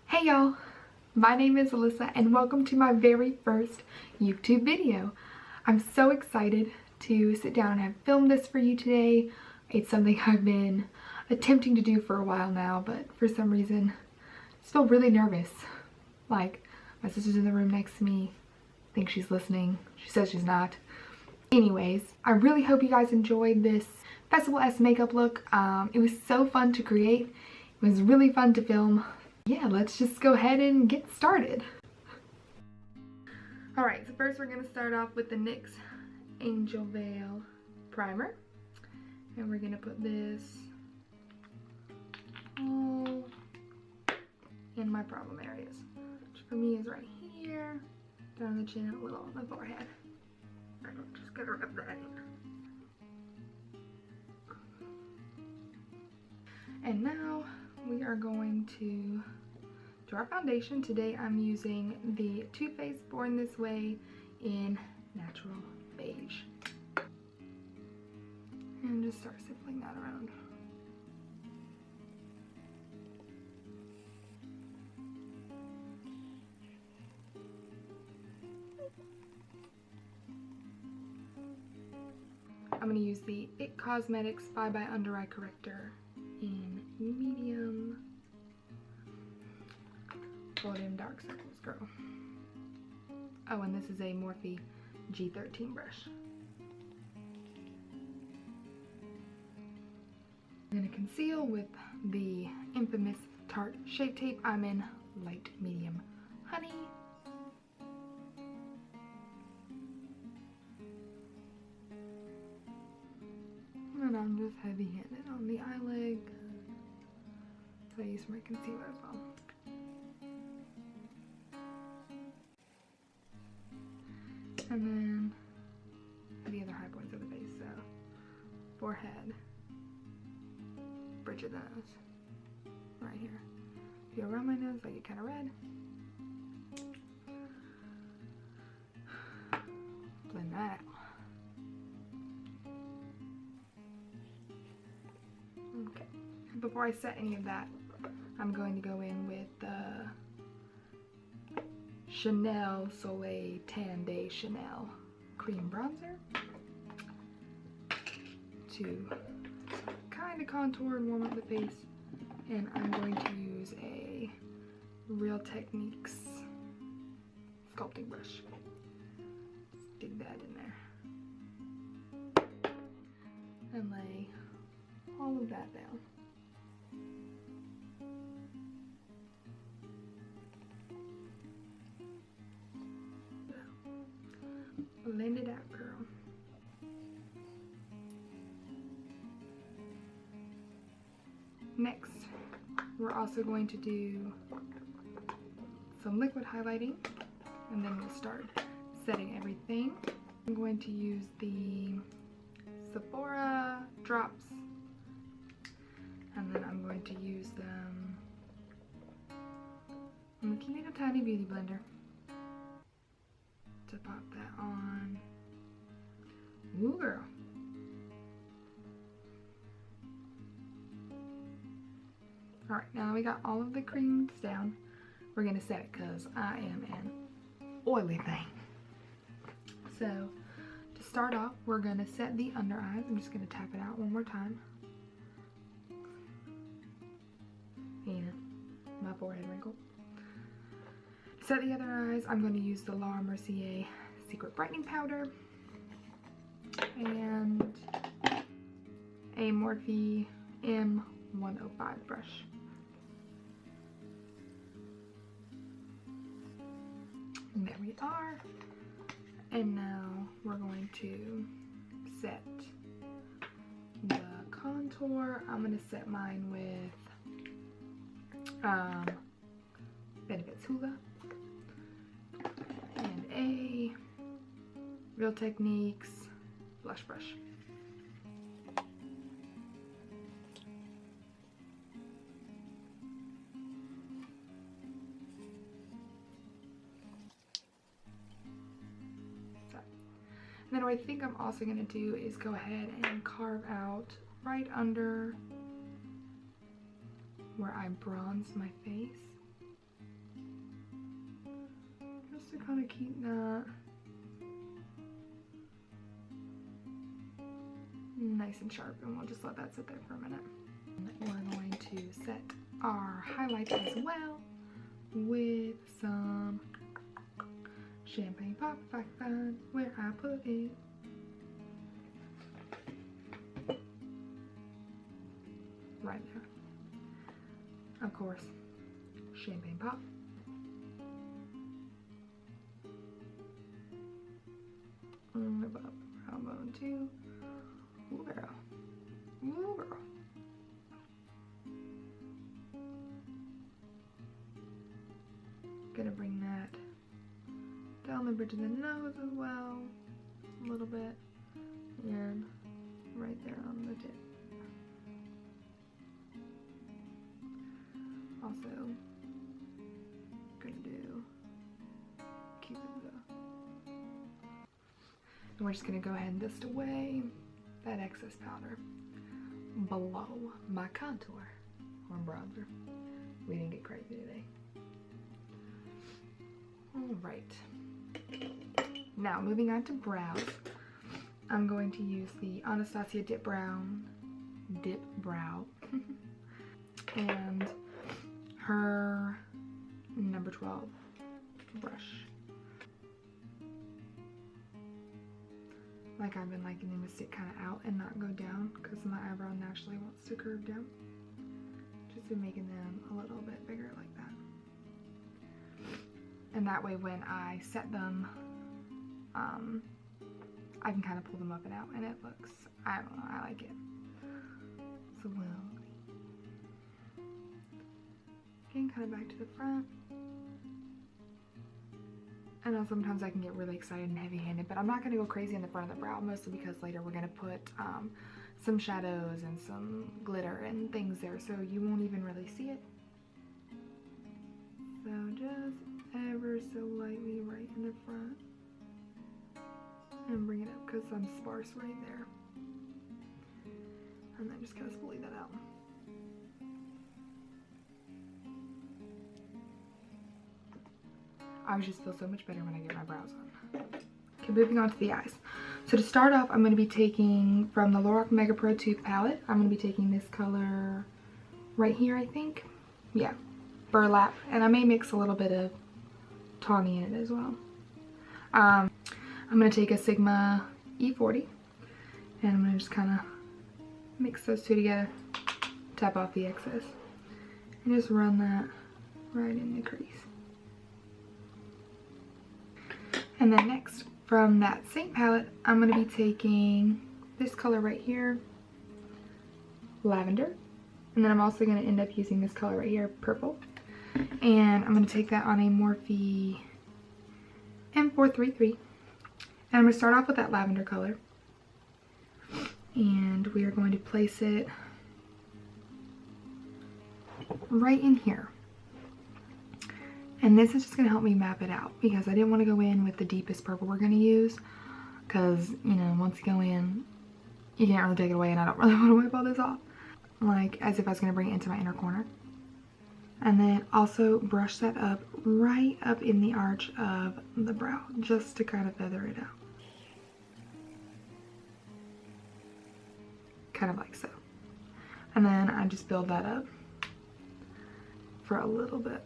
Hey y'all, my name is Alyssa and welcome to my very first YouTube video. I'm so excited to sit down and have filmed this for you today. It's something I've been attempting to do for a while now, but for some reason I just feel really nervous. Like, my sister's in the room next to me. I think she's listening. She says she's not. Anyways, I really hope you guys enjoyed this Festival-esque makeup look. It was so fun to create. It was really fun to film. Yeah, let's just go ahead and get started. Alright, so first we're going to start off with the NYX Angel Veil Primer. And we're going to put this all in my problem areas. Which for me is right here, down the chin, and a little on the forehead. I'm just going to rub that in. And now we are going to do our foundation. Today I'm using the Too Faced Born This Way in Natural Beige. And just start sprinkling that around. I'm going to use the IT Cosmetics Bye Bye Under Eye Corrector in medium. For them dark circles, girl. Oh, and this is a Morphe G13 brush. I'm going to conceal with the infamous Tarte Shape Tape. I'm in light medium honey. And I'm just heavy-handed on the eyelid. So I use my concealer as well. And then the other high points of the face, so forehead, bridge of the nose, right here. Feel around my nose, I get kind of red. Blend that out. Okay, before I set any of that, I'm going to go in with the Chanel Soleil Tan Day Chanel Cream Bronzer to kind of contour and warm up the face. And I'm going to use a Real Techniques sculpting brush. Dig that in there. And lay all of that down. Blend it out, girl. Next, we're also going to do some liquid highlighting, and then we'll start setting everything. I'm going to use the Sephora drops, and then I'm going to use them in the little tiny beauty blender to pop that on. Ooh, girl. Alright, now that we got all of the creams down, we're going to set it because I am an oily thing. So, to start off, we're going to set the under eyes. I'm just going to tap it out one more time. And my forehead wrinkle. To set the other eyes, I'm going to use the Laura Mercier Secret Brightening Powder and a Morphe M105 brush. And there we are. And now we're going to set the contour. I'm going to set mine with Benefit's Hoola and a Real Techniques blush brush. And then what I think I'm also going to do is go ahead and carve out right under where I bronze my face. just to kind of keep that nice and sharp, and we'll just let that sit there for a minute. We're going to set our highlight as well with some champagne pop, if I can find where I put it. Right there. Of course, champagne pop. Above the brow bone too. Ooh, girl. Ooh, girl. Gonna bring that down the bridge of the nose as well, a little bit, and right there on the tip. Also, gonna do Cupid bow. And we're just gonna go ahead and dust away that excess powder below my contour or bronzer. We didn't get crazy today. Alright. Now moving on to brows. I'm going to use the Anastasia Dip Brow and her number 12 brush. Like I've been liking them to stick kind of out and not go down because my eyebrow naturally wants to curve down. Just been making them a little bit bigger like that. And that way when I set them, I can kind of pull them up and out and it looks, I don't know, I like it. So getting kind of back to the front. I know sometimes I can get really excited and heavy-handed, but I'm not going to go crazy in the front of the brow, mostly because later we're going to put some shadows and some glitter and things there, so you won't even really see it. So just ever so lightly right in the front. And bring it up because I'm sparse right there. And then just kind of spoolie that out. I always just feel so much better when I get my brows on. Okay, moving on to the eyes. So to start off, I'm going to be taking from the Lorac Mega Pro Tooth palette. I'm going to be taking this color right here, I think. Yeah, Burlap. And I may mix a little bit of tawny in it as well. I'm going to take a Sigma E40 and I'm going to just kind of mix those two together, tap off the excess, and just run that right in the crease. And then next, from that same palette, I'm going to be taking this color right here, Lavender, and then I'm also going to end up using this color right here, Purple, and I'm going to take that on a Morphe M433. And I'm going to start off with that lavender color, and we are going to place it right in here. And this is just going to help me map it out because I didn't want to go in with the deepest purple we're going to use because, you know, once you go in, you can't really take it away, and I don't really want to wipe all this off. Like as if I was going to bring it into my inner corner. And then also brush that up right up in the arch of the brow, just to kind of feather it out. Kind of like so. And then I just build that up for a little bit.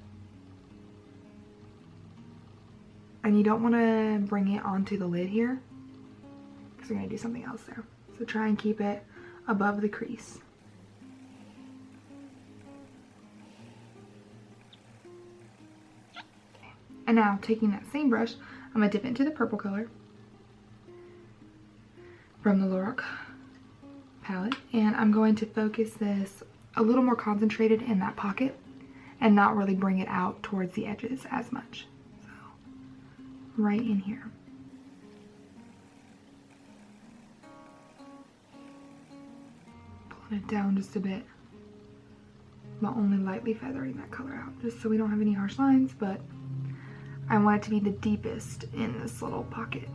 And you don't want to bring it onto the lid here because we're going to do something else there. So try and keep it above the crease. And now taking that same brush, I'm going to dip into the purple color from the Lorac palette. And I'm going to focus this a little more concentrated in that pocket and not really bring it out towards the edges as much. So right in here. Pulling it down just a bit, but only lightly feathering that color out just so we don't have any harsh lines, but I want it to be the deepest in this little pocket.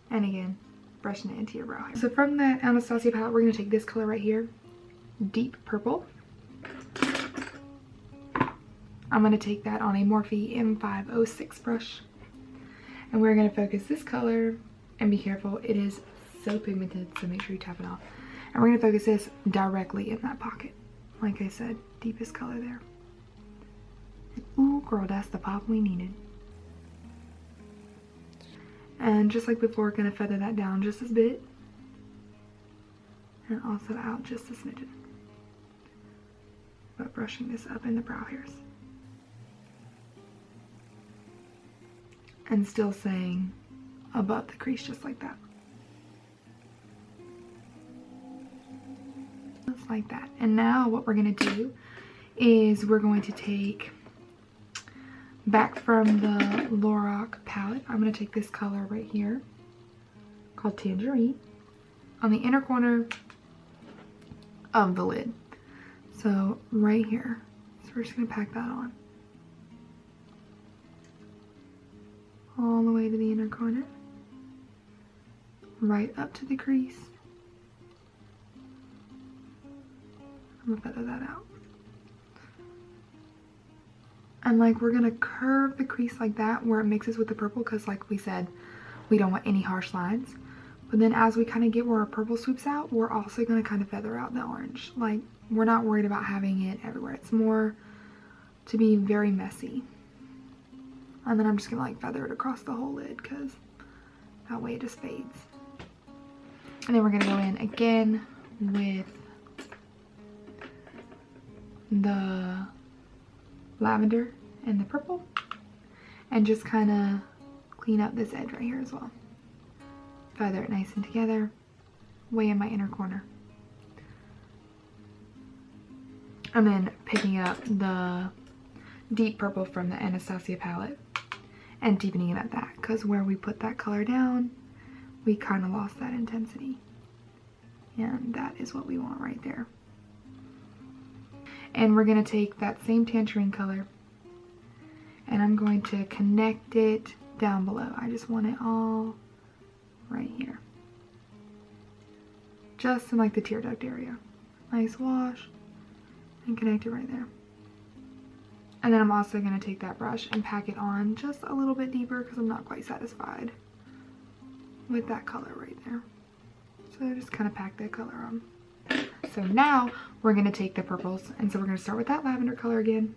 And again, brushing it into your brow hair. So from that Anastasia palette, we're going to take this color right here, deep purple. I'm going to take that on a Morphe M506 brush. And we're going to focus this color, and be careful, it is so pigmented, so make sure you tap it off. And we're going to focus this directly in that pocket. Like I said, deepest color there. Ooh, girl, that's the pop we needed. And just like before, going to feather that down just a bit. And also out just a smidgen. But brushing this up in the brow hairs. And still staying above the crease just like that. Just like that. And now what we're going to do is we're going to take, back from the Lorac palette, I'm going to take this color right here called Tangerine on the inner corner of the lid. So right here. So we're just going to pack that on. All the way to the inner corner. Right up to the crease. I'm going to feather that out. And like we're going to curve the crease like that where it mixes with the purple, because like we said, we don't want any harsh lines. But then as we kind of get where our purple swoops out, we're also going to kind of feather out the orange. Like, we're not worried about having it everywhere. It's more to be very messy. And then I'm just going to like feather it across the whole lid, because that way it just fades. And then we're going to go in again with the lavender and the purple, and just kind of clean up this edge right here as well. Feather it nice and together, way in my inner corner. And then picking up the deep purple from the Anastasia palette and deepening it at that, because where we put that color down, we kind of lost that intensity. And that is what we want right there. And we're going to take that same tangerine color, and I'm going to connect it down below. I just want it all right here. Just in like the tear duct area. Nice wash. And connect it right there. And then I'm also going to take that brush and pack it on just a little bit deeper, because I'm not quite satisfied with that color right there. So just kind of pack that color on. So now we're going to take the purples, and so we're going to start with that lavender color again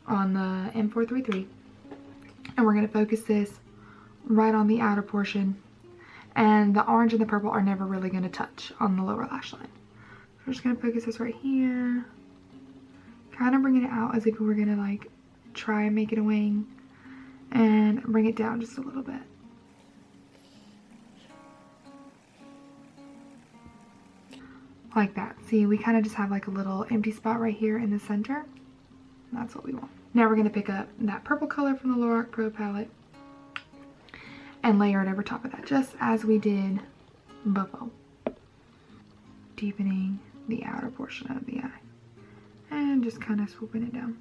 on the M433, and we're going to focus this right on the outer portion, and the orange and the purple are never really going to touch on the lower lash line. So we're just going to focus this right here, kind of bringing it out as if we were going to like try and make it a wing, and bring it down just a little bit. Like that. See, we kind of just have like a little empty spot right here in the center. That's what we want. Now we're going to pick up that purple color from the Lorac Pro palette and layer it over top of that, just as we did before. Deepening the outer portion of the eye. And just kind of swooping it down.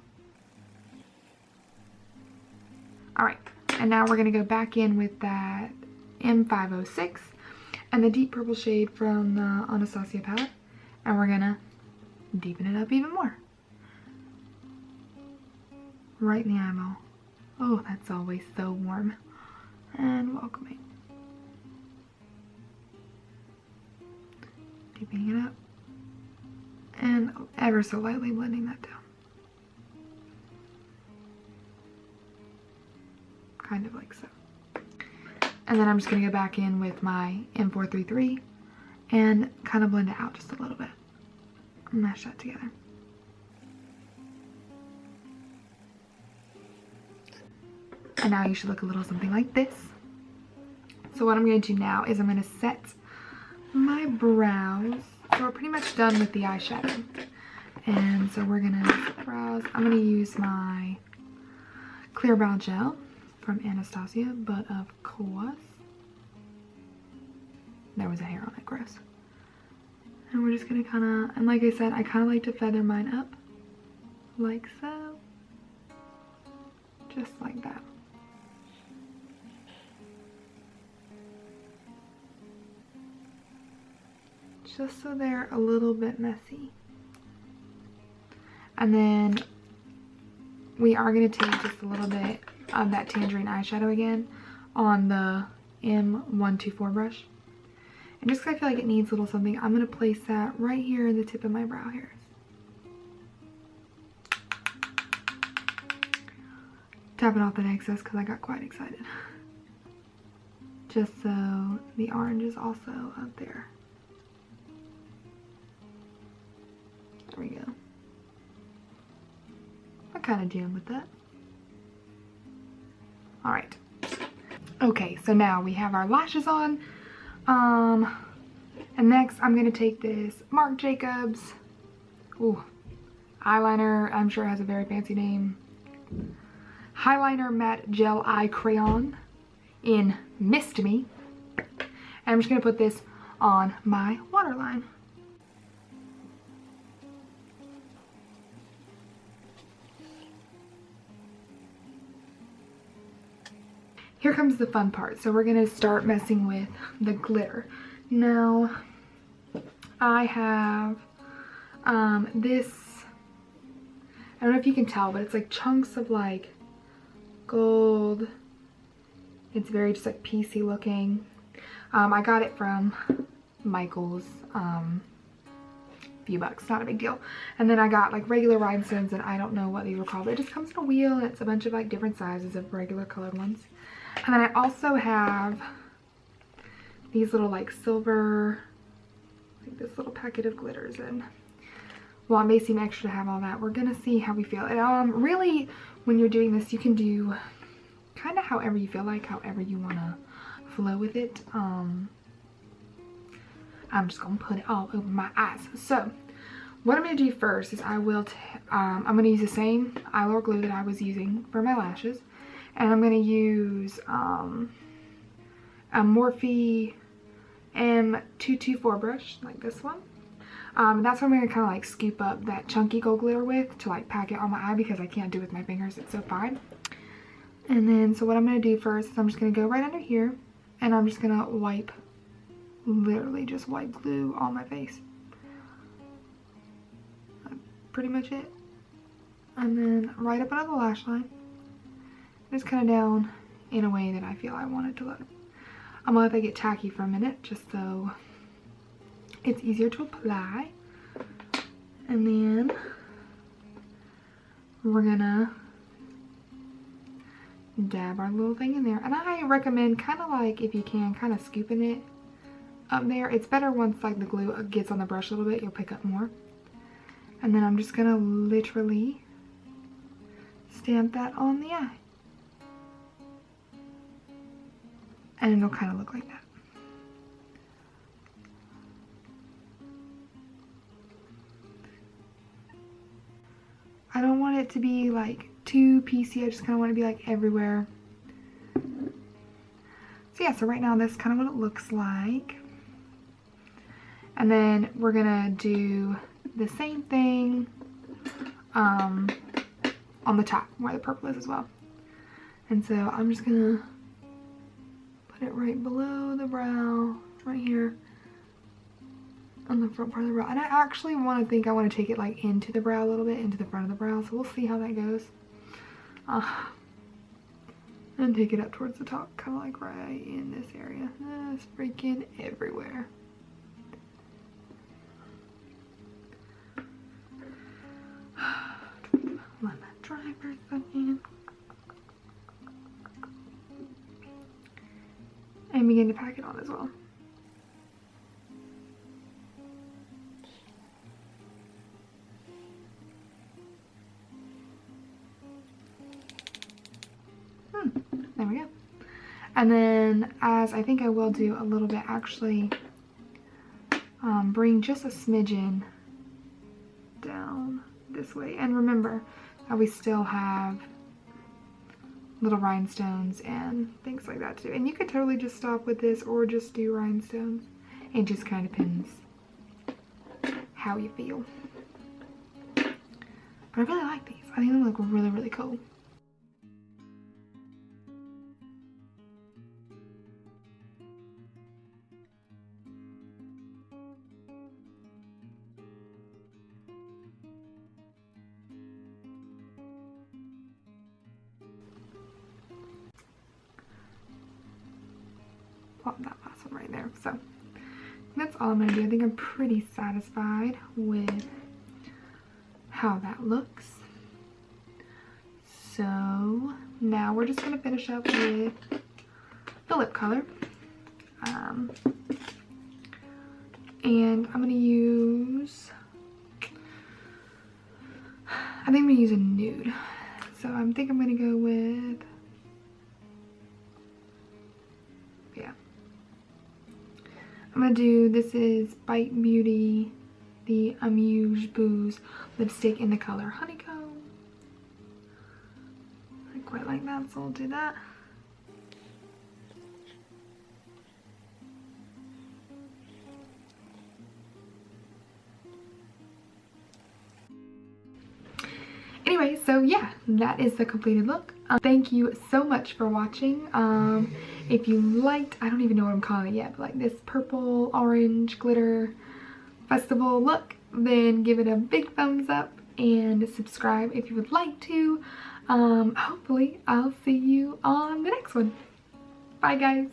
Alright, and now we're going to go back in with that M506 and the deep purple shade from the Anastasia palette. And we're gonna deepen it up even more. Right in the eyeball. Oh, that's always so warm and welcoming. Deepening it up. And ever so lightly blending that down. Kind of like so. And then I'm just gonna go back in with my M433 and kind of blend it out just a little bit. Mash that together. And now you should look a little something like this. So what I'm going to do now is I'm going to set my brows. So we're pretty much done with the eyeshadow. And so we're going to set the brows. I'm going to use my clear brow gel from Anastasia, but of course, there was a hair on it, gross. And we're just gonna kind of, and like I said, I kind of like to feather mine up, like so, just like that. Just so they're a little bit messy. And then we are going to take just a little bit of that tangerine eyeshadow again on the M124 brush. And just because I feel like it needs a little something, I'm going to place that right here in the tip of my brow hairs. Tapping off that excess because I got quite excited. Just so the orange is also up there. There we go. I kind of jammed with that. Alright. Okay, so now we have our lashes on. And next I'm going to take this Marc Jacobs eyeliner. I'm sure it has a very fancy name. Highliner Matte Gel Eye Crayon in Mist Me. And I'm just going to put this on my waterline. Here comes the fun part. So we're going to start messing with the glitter. Now, I have this, I don't know if you can tell, but it's like chunks of like gold. It's very just like piecey looking. I got it from Michael's, few bucks, not a big deal. And then I got like regular rhinestones, and I don't know what these were called. It just comes in a wheel, and it's a bunch of like different sizes of regular colored ones. And then I also have these little like silver, like this little packet of glitters. And while it may seem extra to have all that, we're gonna see how we feel. And really, when you're doing this, you can do kind of however you feel like, however you wanna flow with it. I'm just gonna put it all over my eyes. So what I'm gonna do first is I'm gonna use the same eyeliner glue that I was using for my lashes. And I'm going to use a Morphe M224 brush, like this one. That's what I'm going to kind of like scoop up that chunky gold glitter with to like pack it on my eye, because I can't do it with my fingers, it's so fine. And then, so what I'm going to do first is I'm just going to go right under here, and I'm just going to wipe, literally just wipe glue on my face. That's pretty much it. And then right up under the lash line. Just kind of down in a way that I feel I want it to look. I'm gonna let that get tacky for a minute, just so it's easier to apply. And then we're gonna dab our little thing in there. And I recommend kind of like, if you can, kind of scooping it up there. It's better once like the glue gets on the brush a little bit, you'll pick up more. And then I'm just gonna literally stamp that on the eye. And it'll kind of look like that. I don't want it to be like too piecey. I just kind of want it to be like everywhere. So yeah, so right now this is kind of what it looks like. And then we're gonna do the same thing on the top where the purple is as well. And so I'm just gonna put it right below the brow, right here on the front part of the brow. And I actually want to take it like into the brow a little bit, into the front of the brow. So we'll see how that goes. And take it up towards the top, kind of like right in this area. It's freaking everywhere. Let that dry for a second. And begin to pack it on as well. There we go. And then, as I think I will do a little bit, actually bring just a smidgen down this way. And remember that we still have little rhinestones and things like that to do. And you could totally just stop with this or just do rhinestones. It just kind of depends how you feel. But I really like these. I think they look really, really cool. plop that last one right there. So that's all I'm gonna do. I think I'm pretty satisfied with how that looks. So now we're just gonna finish up with the lip color. And I'm gonna use, I think I'm gonna use a nude. So I think I'm gonna go with, yeah. I'm gonna do, this is Bite Beauty, the Amuse Booze lipstick in the color Honeycomb. I quite like that, so I'll do that. Anyway, so yeah, that is the completed look. Thank you so much for watching. If you liked, I don't even know what I'm calling it yet, but like this purple orange glitter festival look, then give it a big thumbs up and subscribe if you would like to. Hopefully I'll see you on the next one. Bye guys.